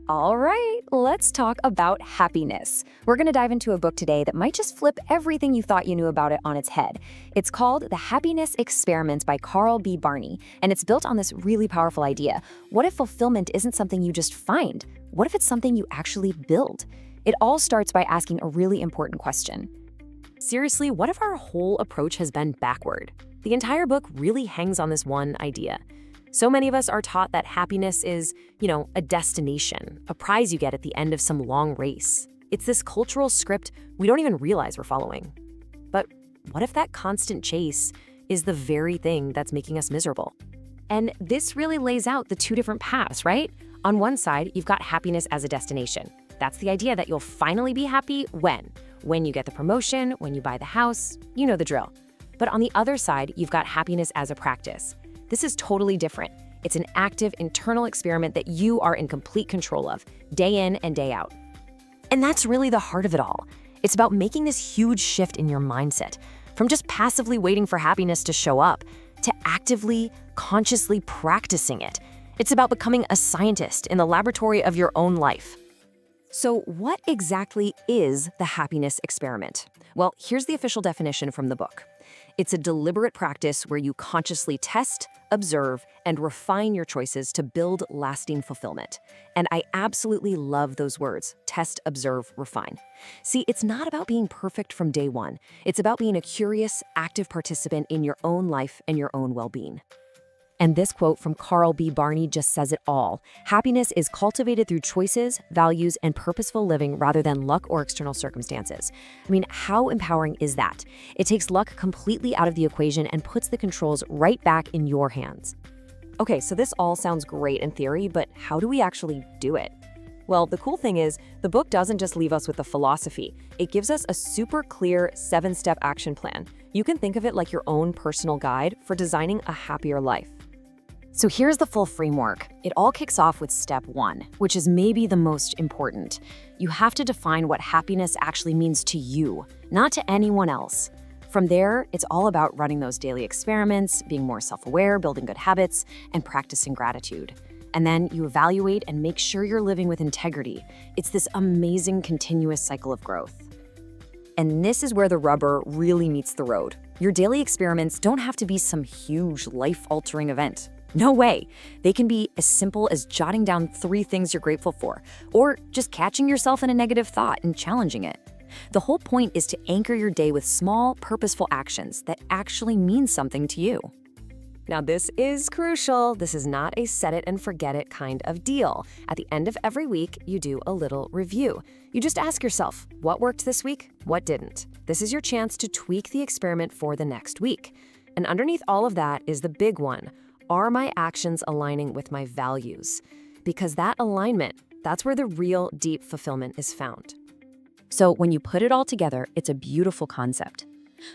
All right, let's talk about happiness. We're going to dive into a book today that might just flip everything you thought you knew about it on its head. It's called The Happiness Experiment by Carl B. Barney, and it's built on this really powerful idea. What if fulfillment isn't something you just find? What if it's something you actually build? It all starts by asking a really important question. Seriously, what if our whole approach has been backward? The entire book really hangs on this one idea. So many of us are taught that happiness is, a destination, a prize you get at the end of some long race. It's this cultural script we don't even realize we're following. But what if that constant chase is the very thing that's making us miserable? And this really lays out the two different paths, right? On one side, you've got happiness as a destination. That's the idea that you'll finally be happy when you get the promotion, when you buy the house, you know the drill. But on the other side, you've got happiness as a practice. This is totally different. It's an active internal experiment that you are in complete control of, day in and day out. And that's really the heart of it all. It's about making this huge shift in your mindset, from just passively waiting for happiness to show up, to actively, consciously practicing it. It's about becoming a scientist in the laboratory of your own life. So what exactly is the happiness experiment? Well, here's the official definition from the book. It's a deliberate practice where you consciously test, observe, and refine your choices to build lasting fulfillment. And I absolutely love those words, test, observe, refine. See, it's not about being perfect from day one. It's about being a curious, active participant in your own life and your own well-being. And this quote from Carl B. Barney just says it all. Happiness is cultivated through choices, values, and purposeful living rather than luck or external circumstances. I mean, how empowering is that? It takes luck completely out of the equation and puts the controls right back in your hands. Okay, so this all sounds great in theory, but how do we actually do it? Well, the cool thing is, the book doesn't just leave us with a philosophy. It gives us a super clear 7-step action plan. You can think of it like your own personal guide for designing a happier life. So here's the full framework. It all kicks off with step 1, which is maybe the most important. You have to define what happiness actually means to you, not to anyone else. From there, it's all about running those daily experiments, being more self-aware, building good habits, and practicing gratitude. And then you evaluate and make sure you're living with integrity. It's this amazing continuous cycle of growth. And this is where the rubber really meets the road. Your daily experiments don't have to be some huge, life-altering event. No way. They can be as simple as jotting down 3 things you're grateful for, or just catching yourself in a negative thought and challenging it. The whole point is to anchor your day with small, purposeful actions that actually mean something to you. Now, this is crucial. This is not a set it and forget it kind of deal. At the end of every week, you do a little review. You just ask yourself, what worked this week? What didn't? This is your chance to tweak the experiment for the next week. And underneath all of that is the big one. Are my actions aligning with my values? Because that alignment, that's where the real deep fulfillment is found. So when you put it all together, it's a beautiful concept.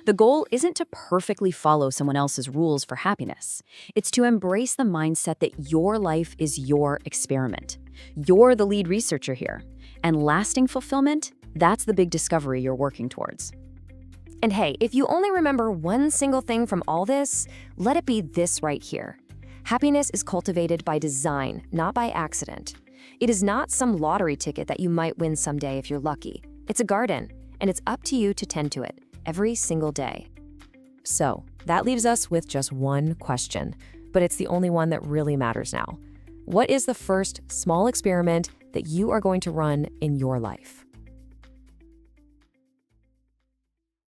The goal isn't to perfectly follow someone else's rules for happiness. It's to embrace the mindset that your life is your experiment. You're the lead researcher here. And lasting fulfillment, that's the big discovery you're working towards. And hey, if you only remember one single thing from all this, let it be this right here. Happiness is cultivated by design, not by accident. It is not some lottery ticket that you might win someday if you're lucky. It's a garden, and it's up to you to tend to it every single day. So, that leaves us with just one question, but it's the only one that really matters now. What is the first small experiment that you are going to run in your life?